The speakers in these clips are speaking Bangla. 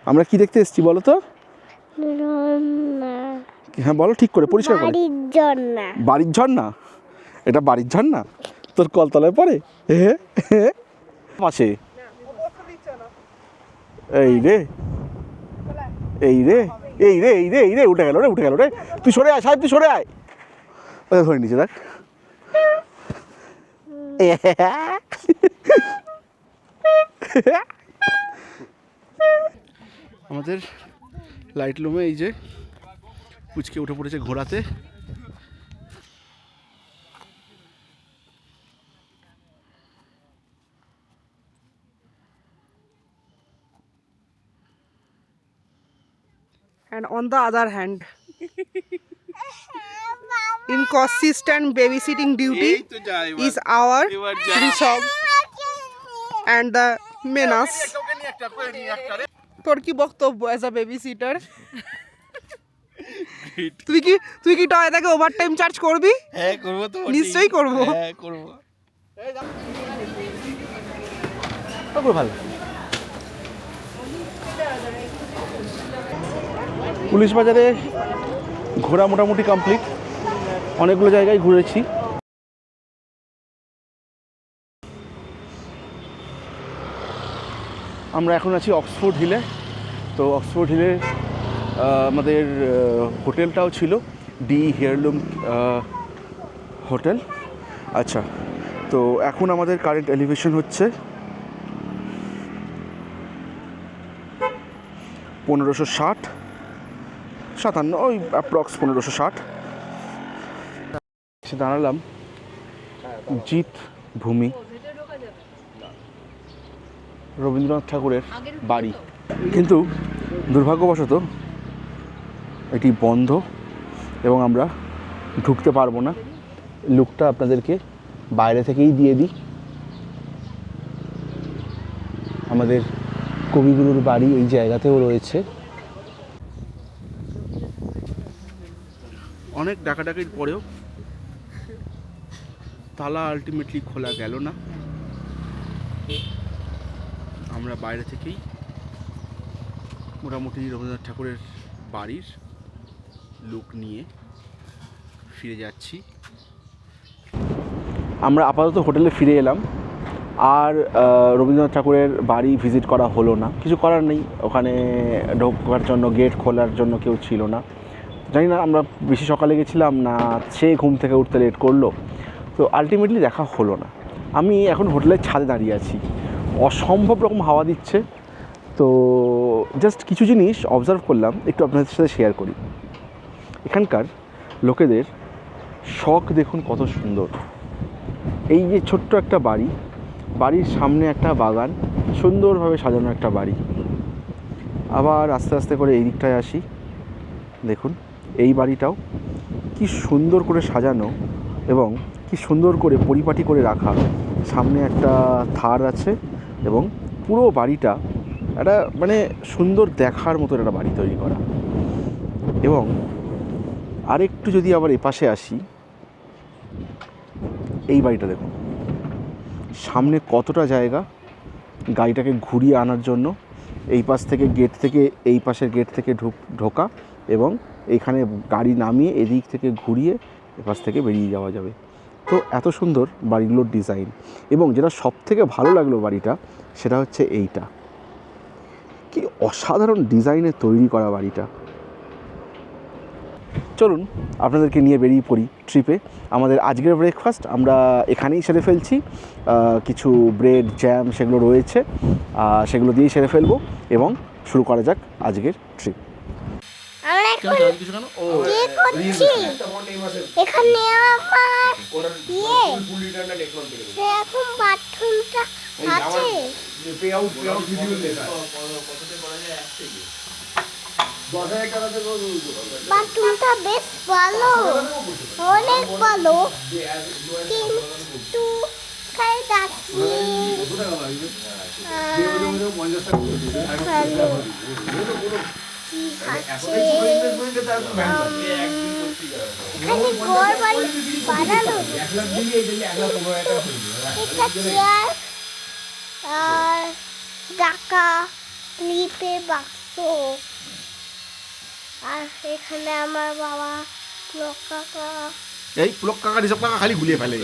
আমরা কি দেখতে এসেছি বলো তো? হ্যাঁ বলো ঠিক করে, পরিষ্কার করে। বাড়ির ঝর্ণা। এটা বাড়ির ঝর্ণা? তোর কলতলায় পড়ে পাশে? এই রে এই রে এই রে এই রে এই রে উঠে গেল রে, উঠে গেল রে। তুই সরে আয় সাহেব, তুই সরে আয়। ধরে নিচে দেখ। আমাদের লাইট লুমে এই যে পুচকে উঠে পড়েছে ঘোড়াতে। And on the other hand, inconsistent babysitting duty is our Rishabh and the menace. তোর কি বক্তব্য অ্যাজ আ বেবি সিটার? তুই কি টয়দাকে ওভারটাইম চার্জ করবি? হ্যাঁ করব তো, নিশ্চয়ই করব। হ্যাঁ করব। ভালো। পুলিশ বাজারে ঘোরা মোটামুটি কমপ্লিট, অনেকগুলো জায়গায় ঘুরেছি। আমরা এখন আছি অক্সফোর্ড হিলে। তো অক্সফোর্ড হিলে আমাদের হোটেলটাও ছিল, ডি হেয়ারলুম হোটেল। আচ্ছা, তো এখন আমাদের কারেন্ট এলিভেশন হচ্ছে 1560-57, ওই অ্যাপ্রক্স 1560। সে দাঁড়ালাম জিৎ ভূমি, রবীন্দ্রনাথ ঠাকুরের বাড়ি। কিন্তু দুর্ভাগ্যবশত এটি বন্ধ এবং আমরা ঢুকতে পারবো না। লুকটা আপনাদেরকে বাইরে থেকেই দিয়ে দিই। আমাদের কবিগুরুর বাড়ি এই জায়গাতেও রয়েছে। অনেক ডাকাডাকির পরেও তালা আলটিমেটলি খোলা গেল না। আমরা বাইরে থেকেই মোটামুটি রবীন্দ্রনাথ ঠাকুরের বাড়ির লুক নিয়ে ফিরে যাচ্ছি। আমরা আপাতত হোটেলে ফিরে এলাম। আর রবীন্দ্রনাথ ঠাকুরের বাড়ি ভিজিট করা হলো না, কিছু করার নেই। ওখানে ঢোকার জন্য গেট খোলার জন্য কেউ ছিল না। জানি না আমরা বেশি সকালে গেছিলাম না সে ঘুম থেকে উঠতে লেট করলো, তো আলটিমেটলি দেখা হলো না। আমি এখন হোটেলের ছাদে দাঁড়িয়ে আছি, অসম্ভব রকম হাওয়া দিচ্ছে। তো জাস্ট কিছু জিনিস অবজার্ভ করলাম, একটু আপনাদের সাথে শেয়ার করি। এখানকার লোকেদের শখ দেখুন কত সুন্দর। এই যে ছোট্ট একটা বাড়ি, বাড়ির সামনে একটা বাগান, সুন্দরভাবে সাজানো একটা বাড়ি। আবার আস্তে আস্তে করে এই দিকটায় আসি, দেখুন এই বাড়িটাও কি সুন্দর করে সাজানো এবং কি সুন্দর করে পরিপাটি করে রাখা। সামনে একটা থার আছে এবং পুরো বাড়িটা একটা মানে সুন্দর দেখার মতো একটা বাড়ি তৈরি করা। এবং আরেকটু যদি আবার এপাশে আসি, এই বাড়িটা দেখুন সামনে কতটা জায়গা গাড়িটাকে ঘুরিয়ে আনার জন্য। এই পাশ থেকে গেট থেকে এই পাশের গেট থেকে ঢোকা এবং এইখানে গাড়ি নামিয়ে এদিক থেকে ঘুরিয়ে এপাশ থেকে বেরিয়ে যাওয়া যাবে। তো এত সুন্দর বাড়িগুলোর ডিজাইন। এবং যেটা সবথেকে ভালো লাগলো বাড়িটা, সেটা হচ্ছে এইটা, কি অসাধারণ ডিজাইনে তৈরি করা বাড়িটা। চলুন আপনাদেরকে নিয়ে বেরিয়ে পড়ি ট্রিপে। আমাদের আজকের ব্রেকফাস্ট আমরা এখানেই সেরে ফেলছি। কিছু ব্রেড জ্যাম সেগুলো রয়েছে, সেগুলো দিয়েই সেরে ফেলবো এবং শুরু করা যাক আজকের ট্রিপ। এখানে আমার এখন বাথরুমটা আছে। বাথরুমটা বেশ ভালো, অনেক ভালো, কিন্তু টাকা ক্লিপে বাক্স তো আর এখানে আমার বাবা কাকা এই পুলক কাকা ঋষভ কাকা খালি গুলিয়ে ফেলে।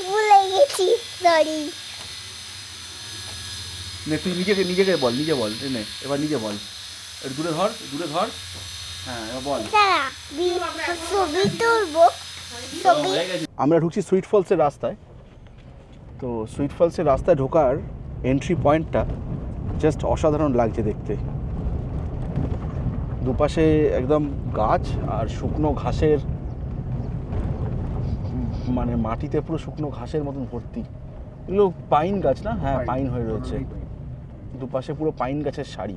ভুলে গেছি সরি। নে তুই নিজেকে বল, নিজে বল, নে এবার নিজে বল, একটু দূরে ধর, হ্যাঁ এবার বল। ছবি তুলবো ছবি। আমরা ঢুকছি সুইট ফলসের রাস্তায়। তো সুইট ফলসের রাস্তায় ঢোকার এন্ট্রি পয়েন্টটা জাস্ট অসাধারণ লাগছে দেখতে। দুপাশে একদম গাছ আর শুকনো ঘাসের, মানে মাটিতে পুরো শুকনো ঘাসের মতন ভর্তি। এগুলো পাইন গাছ না? হ্যাঁ পাইন হয়ে রয়েছে, দুপাশে পুরো পাইন গাছের সারি।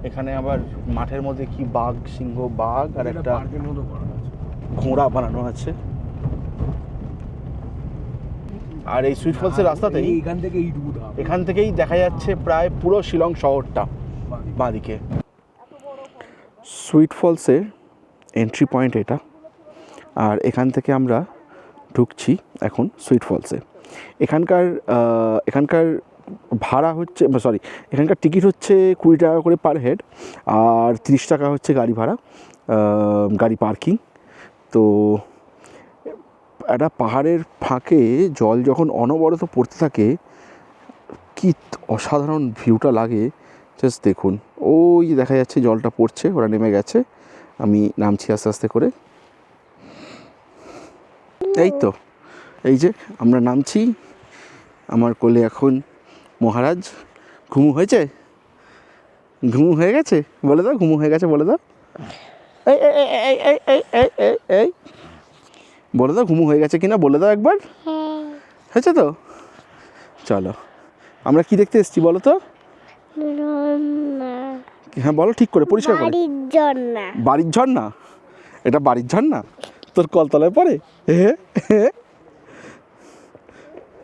এখানে আবার মাঠের মধ্যে কি বাঘ, সিংহ, বাঘ আর একটা ঘোড়া বানানো আছে। আর এই সুইট ফলসের রাস্তাতেই এখান থেকেই দেখা যাচ্ছে প্রায় পুরো শিলং শহরটা বাঁদিকে। সুইট ফলসের এন্ট্রি পয়েন্ট এটা, আর এখান থেকে আমরা ঢুকছি এখন সুইট ফলসে। এখানকার ভাড়া হচ্ছে, সরি, এখানকার টিকিট হচ্ছে 20 টাকা করে পার হেড, আর 30 টাকা হচ্ছে গাড়ি ভাড়া, গাড়ি পার্কিং। তো একটা পাহাড়ের ফাঁকে জল যখন অনবরত পড়তে থাকে, কি অসাধারণ ভিউটা লাগে জাস্ট দেখুন। ওই দেখা যাচ্ছে জলটা পড়ছে, ওরা নেমে গেছে, আমি নামছি আস্তে আস্তে করে। এই তো, এই যে আমরা নামছি। আমার কোলে এখন মহারাজ। ঘুমু হয়েছে? ঘুমু হয়ে গেছে বলে দাও, ঘুমু হয়ে গেছে বলে দাও। এই এই এই এই এই এই এই এই বলে দাও ঘুমু হয়ে গেছে কিনা বলে দাও একবার। হয়েছে তো? চলো, আমরা কি দেখতে এসেছি বলো তো? হ্যাঁ বলো ঠিক করে, পরিষ্কার করে। বাড়ির ঝর্ণা? এটা বাড়ির ঝর্ণা? তোর কলতলায় পড়ে?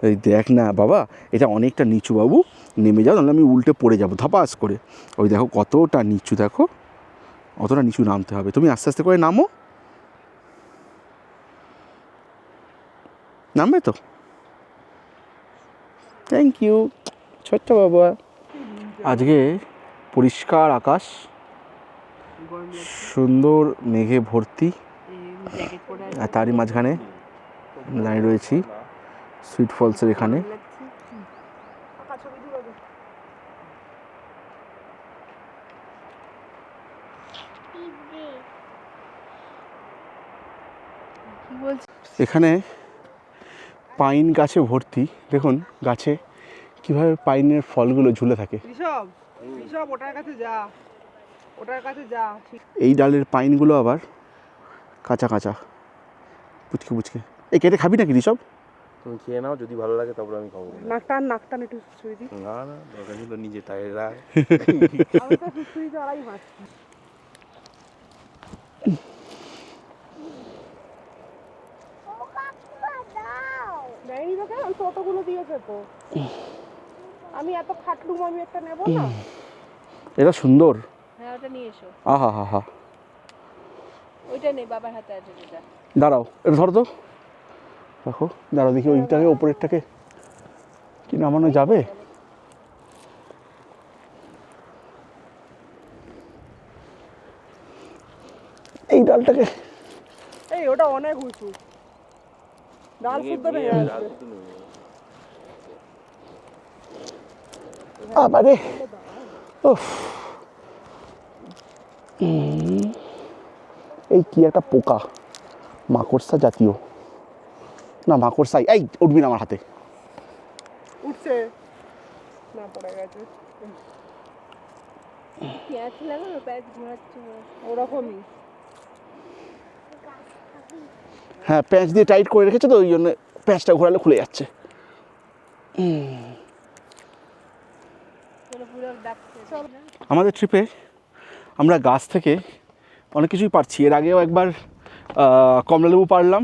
এই দেখ না বাবা, এটা অনেকটা নিচু বাবু, নেমে যাও নাহলে আমি উল্টে পড়ে যাবো ধপাস করে। ওই দেখো কতটা নিচু, দেখো অতটা নিচু নামতে হবে। তুমি আস্তে আস্তে করে নামো, নামবে তো? থ্যাংক ইউ ছোট্ট বাবা। আজকে পরিষ্কার আকাশ, সুন্দর মেঘে ভর্তি, আর তারই মাঝখানে দাঁড়িয়ে রয়েছি সুইট ফলসের এখানে। এখানে পাইন গাছে ভর্তি, দেখুন গাছে কিভাবে পাইনের ফলগুলো ঝুলে থাকে। ওটার কাছে যা। এই ডালের পাইনগুলো আবার কাঁচা কাঁচা, পুচকে পুচকে। এই কেটে খাবি নাকি ঋষভ? তুমি খেয়ে নাও, যদি ভালো লাগে তারপর আমি খাবো। নাকটান একটু ছুঁয়ে দিই। না না, দরকার ছিল নিজে টায়ার রাখ। আমি তো ছুঁয়ে চড়াই মারছি। নেই তো কেন, ছোটগুলো দিয়েছে তো। আমি এত খাটলুম, আমি একটা নেব না। এটা সুন্দর। হ্যাঁ ওটা নিয়ে এসো। আহা হা হা, ওইটা নেই, বাবার হাতে আছে যেটা। দাঁড়াও এটা ধরো তো, দেখো দাঁড়াও দেখি ওইটাকে ওপরেরটাকে কি নামানো যাবে। এই ডালটাকে, এই ওটা অনেক উঁচু, ডাল শুদ্ধ নেই। আবারে ওফ, এই কি একটা পোকা, মাকড়সা জাতীয় না, মাকড়সাই। এই উঠবি না আমার হাতে। উঠছে না, পড়ে গেছে। পেঁয়াজ লাগানো, পেঁয়াজ ঘোরাচ্ছে ওরকমই। হ্যাঁ প্যাঁচ দিয়ে টাইট করে রেখেছে তো, ওই জন্য প্যাঁচটা ঘোরালে খুলে যাচ্ছে। আমাদের ট্রিপে আমরা গাছ থেকে অনেক কিছুই পারছি। এর আগেও একবার কমলালেবু পারলাম,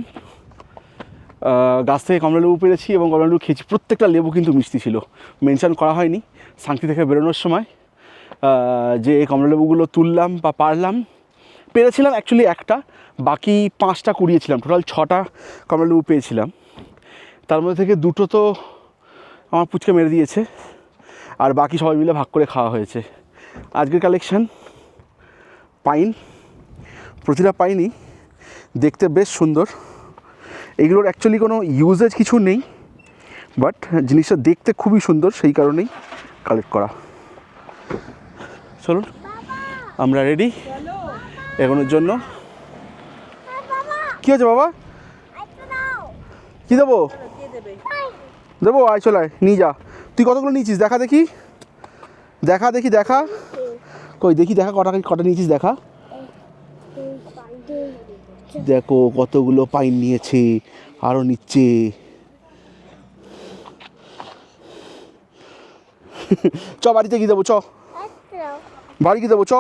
গাছ থেকে কমলালেবু পেরেছি এবং কমলালেবু খেয়েছি। প্রত্যেকটা লেবু কিন্তু মিষ্টি ছিল, মেনশন করা হয়নি। সাংতি থেকে বেরোনোর সময় যে কমলালেবুগুলো তুললাম বা পারলাম, পেরেছিলাম অ্যাকচুয়ালি একটা, বাকি 5টা কুড়িয়েছিলাম, টোটাল 6টা কমলালেবু পেয়েছিলাম। তার মধ্যে থেকে 2টো তো আমার পুচকে মেরে দিয়েছে, আর বাকি সবাই মিলে ভাগ করে খাওয়া হয়েছে। আজকের কালেকশান পাইন, প্রতিটা পাইনই দেখতে বেশ সুন্দর। এগুলোর অ্যাকচুয়ালি কোনো ইউজেজ কিছু নেই, বাট জিনিসটা দেখতে খুবই সুন্দর, সেই কারণেই কালেক্ট করা। চলুন আমরা রেডি এগোনোর জন্য। কী হয়েছে বাবা? কী দেবো? দেবো, আয় চল আয়, নিয়ে যা। তুই কতগুলো নিয়েছিস দেখা দেখি, দেখা দেখি, দেখা কই দেখি, দেখা কটা নিয়েছিস দেখা। দেখো কতগুলো পাইন নিয়েছে, আরও নিচ্ছে। চ বাড়িতে কি দেবো, চ বাড়ি কি দেবো, চ।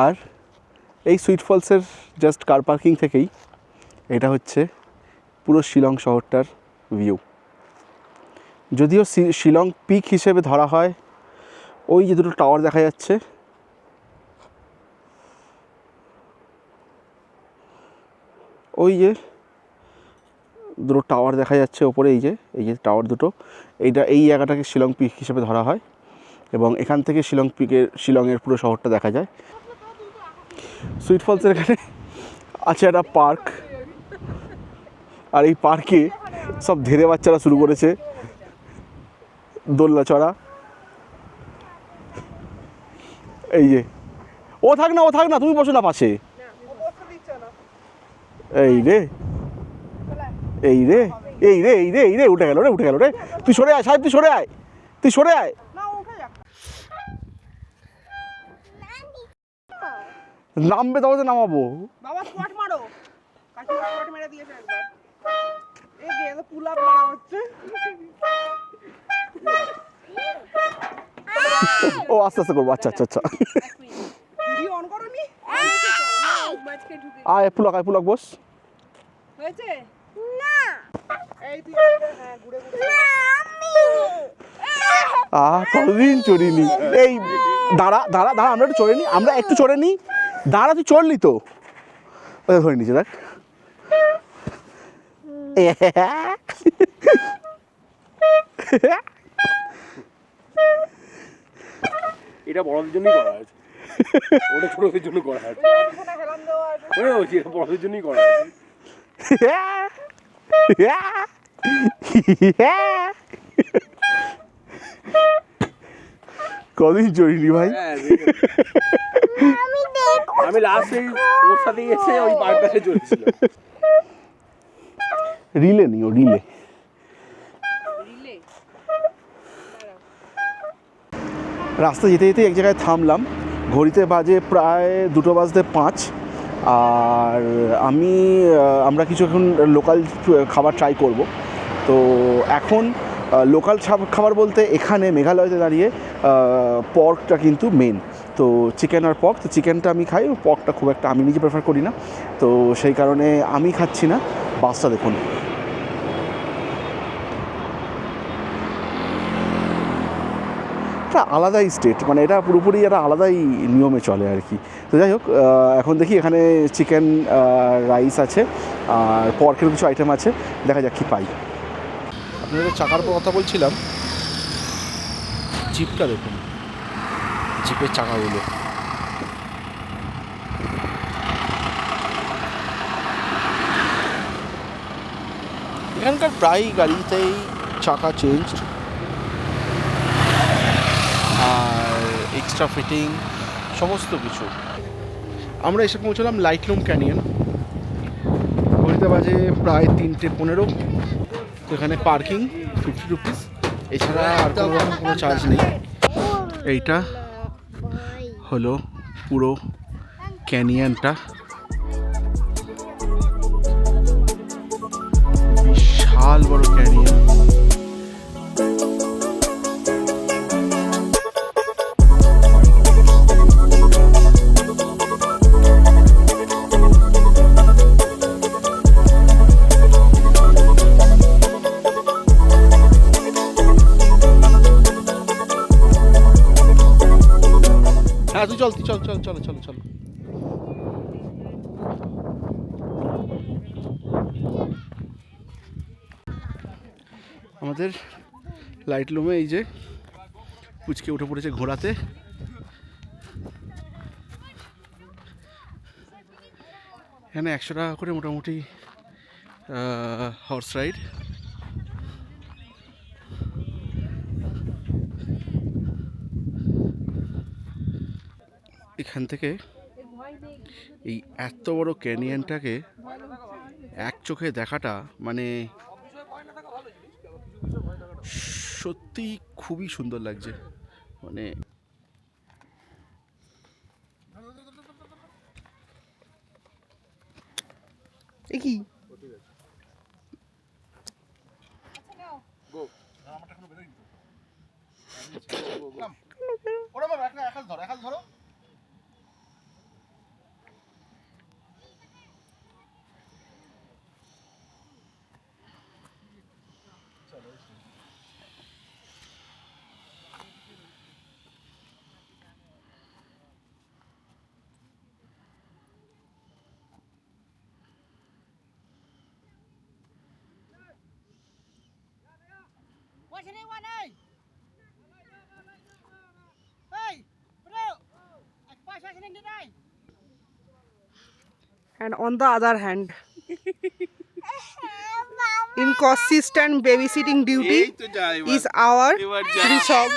আর এই সুইট ফলসের জাস্ট কার পার্কিং থেকেই এটা হচ্ছে পুরো শিলং শহরটার ভিউ। যদিও শিলং পিক হিসেবে ধরা হয় ওই যে দুটো টাওয়ার দেখা যাচ্ছে, ওই যে দুটো টাওয়ার দেখা যাচ্ছে ওপরে, এই যে টাওয়ার দুটো, এই জায়গাটাকে শিলং পিক হিসেবে ধরা হয় এবং এখান থেকে শিলংয়ের পুরো শহরটা দেখা যায়। সুইট ফলসের এখানে আছে একটা পার্ক, আর এই পার্কে সব ধেরে বাচ্চারা শুরু করেছে দোলনা চড়া। এই যে ও থাক না, তুমি বসো না পাশে। এই রে উঠে গেল রে। তুই সরে আয় সাহেব, তুই সরে আয়। নামবে তবে তো নামাবো। বাবা স্কোয়াট মারো, কাকিমা স্কোয়াট মেরে দিয়েছে একবার। এই যে পুল আপ মারা হচ্ছে। ও আস্তে আস্তে করবো, আচ্ছা। ভিডিও অন করোনি? মাঝকে ঢুকে আয় পুলক বস। হয়েছে এই তুই হ্যাঁ ঘুরে কতদিন চড়িনি। এই দাঁড়া আমরা একটু চড়ে নিই। দাঁড়া, তুই চড়লি তো, ওই ধরে নিচে দেখ। এটা বড়দের জন্যই করা আছে, ওটা ছোটদের জন্য করা আছে। হেলান দেওয়া আছে। এটা বড়দের জন্যই করা আছে। কদিন চড়িনি ভাই। আমি লাস্ট ওর সাথে এসে ওই পার্কটাতে চলেছিল। রিলে নিও, রিলে। রাস্তা যেতে এক জায়গায় থামলাম, ঘড়িতে বাজে প্রায় 2:05, আর আমরা কিছু এখন লোকাল খাবার ট্রাই করব। তো এখন লোকাল খাবার বলতে এখানে মেঘালয়তে দাঁড়িয়ে পর্কটা কিন্তু মেন। তো চিকেন আর পর্ক, তো চিকেনটা আমি খাই, পর্কটা খুব একটা আমি নিজে প্রেফার করি না, তো সেই কারণে আমি খাচ্ছি না। বাসটা দেখুন, একটা আলাদাই স্টেট, মানে এটা পুরোপুরি একটা আলাদাই নিয়মে চলে আর কি। তো যাই হোক, এখন দেখি এখানে চিকেন রাইস আছে আর পর্কের কিছু আইটেম আছে, দেখা যাক কী পাই। আপনাদের চাকার কথা বলছিলাম, জিপটা দেখুন, জিপের চাকাগুলো এখানকার প্রায় গাড়িতেই চাকা চেঞ্জ আর এক্সট্রা ফিটিং সমস্ত কিছু। আমরা এসে পৌঁছলাম লাইটলুম ক্যানিয়ন, ঘড়িতে বাজে প্রায় 3:15। তো এখানে পার্কিং 50 রুপিস, এছাড়া আর কোনো রকম কোনো চার্জ নেই। এইটা হলো পুরো ক্যানিয়নটা, বিশাল বড় ক্যানিয়ন। হ্যাঁ তুই চল চলো। আমাদের লাইট লুমে এই যে পুচকে উঠে পড়েছে ঘোড়াতে। এখানে 100 টাকা করে মোটামুটি হর্স রাইড। এখান থেকে এই এত বড় ক্যানিয়নটাকে এক চোখে দেখাটা মানে সত্যি খুবই সুন্দর লাগছে। মানে কি ধরো And on the other hand, inconsistent babysitting duty is our Rishabh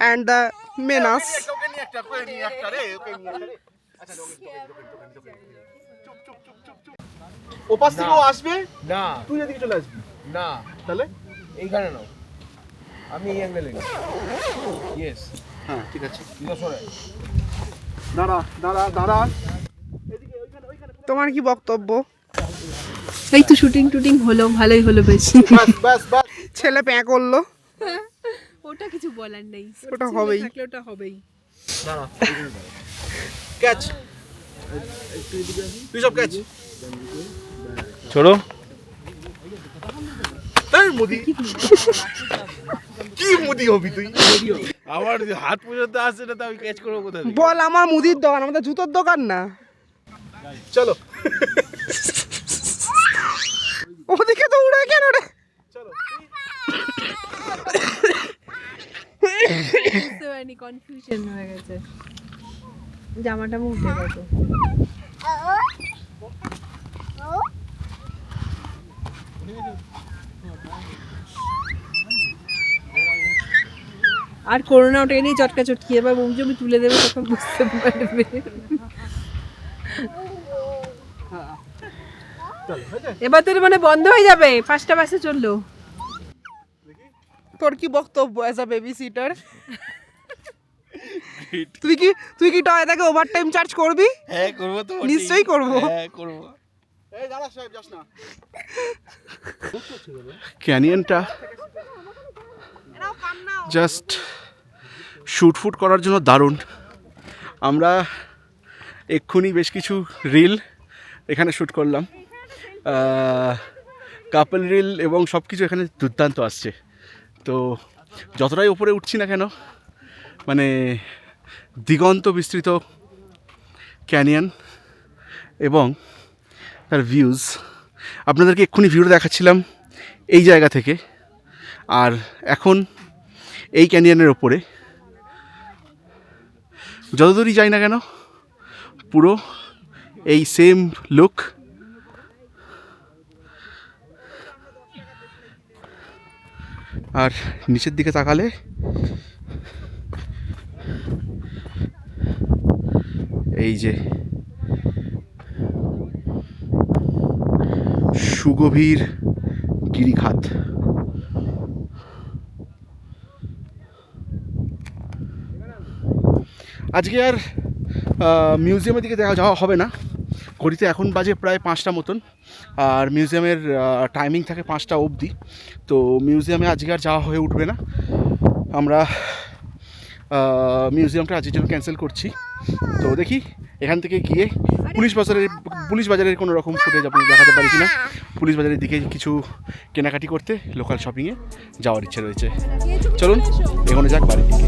and the menace. ওপাশ থেকে ও আসবে না তুই এদিকে চলে আসবি না, তাহলে এইখানে নাও, আমি এই অ্যাঙ্গেলে নিই। ইয়েস, হ্যাঁ ঠিক আছে। সরে দাঁড়া দাঁড়া দাঁড়া। তোমার কি বক্তব্য? এই তো শুটিং টুটিং হলো, ভালোই হলো বেশ। বাস বাস বাস। ছেলে প্যাঁ করলো, ওটা কিছু বলার নেই, ওটা হবেই। থাকলে ওটা হবেই। দাঁড়া ক্যাচ, তুই সব ক্যাচ ছোড়ো। এই মুদি কি মুদি হবি তুই? আমার হাত পর্যন্ত আসছে না, তো আমি ক্যাচ করবো কোথা থেকে? বল আমার মুদির দোকান, আমাদের জুতোর দোকান না। চলো ওদিকে তো উড়ে কেন রে? কনফিউশন হয়ে গেছে, জামাটা উঠে গেছে। আর করোনা ওটা নিয়ে চটকা চটকি, এবার বমি জমি তুলে দেবে, তখন বুঝতে পারবে। এবার তোর মানে বন্ধ হয়ে যাবে, 5টা বাসে চললো। তোর কি বক্তব্য অ্যাজ আ বেবি সিটার? তুই কি টয়দাকে ওভারটাইম চার্জ করবি? হ্যাঁ করবো তো, নিশ্চয়ই করবো। হ্যাঁ করবো। এই দাঁড়া সাহেব, যাস না। ক্যানিয়নটা জাস্ট শুট ফুট করার জন্য দারুণ। আমরা এক্ষুনি বেশ কিছু রিল এখানে শ্যুট করলাম, কাপল রিল এবং সব কিছু এখানে দুর্দান্ত আসছে। তো যতটাই উপরে উঠছি না কেন, মানে দিগন্ত বিস্তৃত ক্যানিয়ন এবং তার ভিউজ, আপনাদেরকে এক্ষুনি ভিউটা দেখাচ্ছিলাম এই জায়গা থেকে, আর এখন এই ক্যানিয়নের ওপরে যতদূরই যাই না কেন পুরো এই সেম লুক। আর নিচের দিকে তাকালে এই যে সুগভীর গিরিখাত। আজকে আর মিউজিয়ামের দিকে যাওয়া হবে না, ঘড়িতে এখন বাজে প্রায় 5টা মতন, আর মিউজিয়ামের টাইমিং থাকে 5টা অবধি। তো মিউজিয়ামে আজকে আর যাওয়া হয়ে উঠবে না, আমরা মিউজিয়ামটা আজকের জন্য ক্যান্সেল করছি। তো দেখি এখান থেকে গিয়ে পুলিশ বাজারের কোনো রকম ফুটেজ আপনি দেখাতে পারি কিনা। পুলিশ বাজারের দিকে কিছু কেনাকাটি করতে লোকাল শপিংয়ে যাওয়ার ইচ্ছে রয়েছে। চলুন এগোনো যাক বাড়ির দিকে।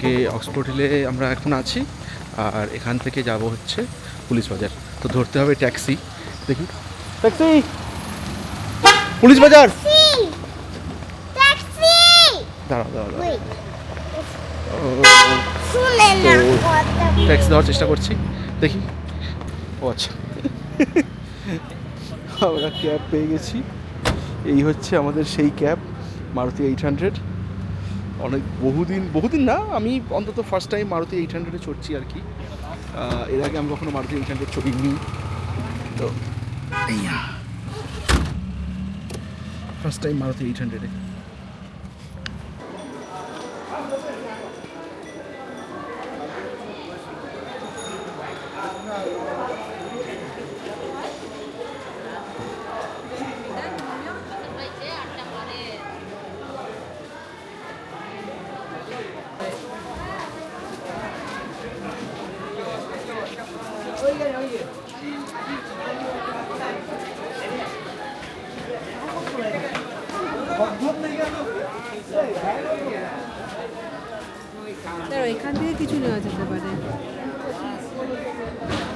থেকে অক্সফোর্ড হিলে আমরা এখন আছি, আর এখান থেকে যাব হচ্ছে পুলিশ বাজার। তো ধরতে হবে ট্যাক্সি। দেখি ট্যাক্সি, পুলিশ বাজার। ট্যাক্সি দাঁড়াও দাঁড়াও দাঁড়াও, শুনে না কথা ট্যাক্সি দেওয়ার চেষ্টা করছি, দেখি। ও আচ্ছা, আমরা ক্যাব পেয়ে গেছি। এই হচ্ছে আমাদের সেই ক্যাব, মারুতি 800। অনেক বহুদিন না, আমি অন্তত ফার্স্ট টাইম মারুতি 800-এ চড়ছি আর কি। এর আগে আমি কখনো মারুতি 800 চড়িনি, তো ফার্স্ট টাইম মারুতি 800-এ। দাঁড়াও, এখান থেকে কিছু নেওয়া যেতে পারে,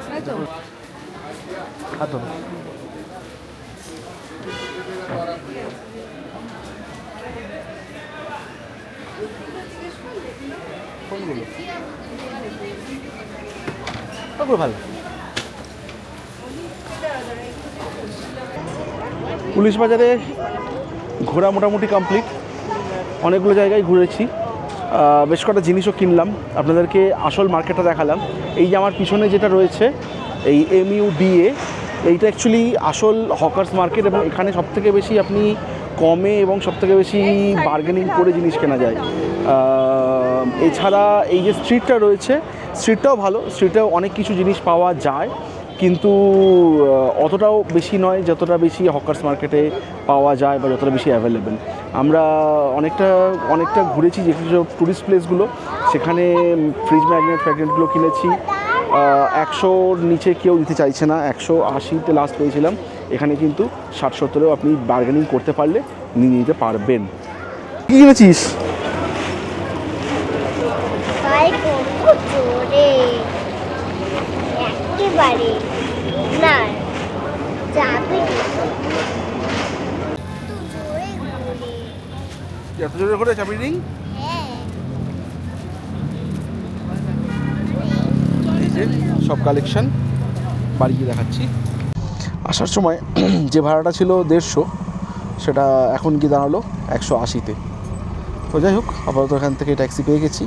তাই তো? ভালো। পুলিশ বাজারে ঘোরা মোটামুটি কমপ্লিট। অনেকগুলো জায়গায় ঘুরেছি, বেশ কটা জিনিসও কিনলাম। আপনাদেরকে আসল মার্কেটটা দেখালাম। এই যে আমার পিছনে যেটা রয়েছে, এই MUDA, এইটা অ্যাকচুয়ালি আসল হকার্স মার্কেট, এবং এখানে সবথেকে বেশি আপনি কমে এবং সবথেকে বেশি বার্গেনিং করে জিনিস কেনা যায়। এছাড়া এই যে স্ট্রিটটা রয়েছে, স্ট্রিটটাও ভালো, স্ট্রিটেও অনেক কিছু জিনিস পাওয়া যায়, কিন্তু অতটাও বেশি নয় যতটা বেশি হকার্স মার্কেটে পাওয়া যায় বা যতটা বেশি অ্যাভেলেবেল। আমরা অনেকটা ঘুরেছি যে কিছু টুরিস্ট প্লেসগুলো, সেখানে ফ্রিজ ম্যাগনেটগুলো কিনেছি। 100-র নিচে কেউ দিতে চাইছে না, 180-তে লাস্ট পেয়েছিলাম। এখানে কিন্তু 60-70-এও আপনি বার্গেনিং করতে পারলে নিয়ে নিতে পারবেন। কী কিনেছিস? ভাই কত জোরে একেবারে না যাবে তো জোরে ঘুরে। এত জোরে করে চাবি রিং। হ্যাঁ এই যে সব কালেকশন বাড়ি গিয়ে দেখাচ্ছি। আসার সময় যে ভাড়াটা ছিল 150, সেটা এখন কি দাঁড়ালো 180-তে। তো যাই হোক, আপাতত এখান থেকে ট্যাক্সি পেয়ে গেছি,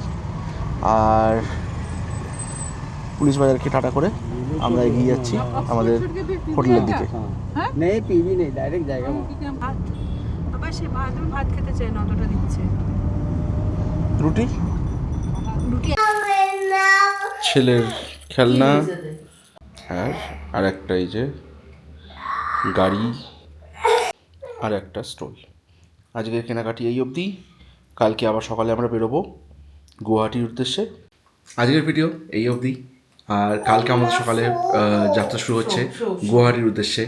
আর পুলিশ বাজারকে টাটা করে আমরা এগিয়ে যাচ্ছি আমাদের হোটেলের দিকে। নেই পিবি নেই, ডাইরেক্ট জায়গা। আবার সে ভাত, আমি ভাত খেতে চাই না, অতটা দিচ্ছে। রুটি, রুটি ছেলের খেলনা, আর একটা এই যে গাড়ি, আর একটা স্টোল। আজকের কেনাকাটি এই অবধি। কালকে আবার সকালে আমরা বেরোবো গুয়াহাটির উদ্দেশ্যে। আজকের ভিডিও এই অবধি, আর কালকে আমাদের সকালে যাত্রা শুরু হচ্ছে গুয়াহাটির উদ্দেশ্যে।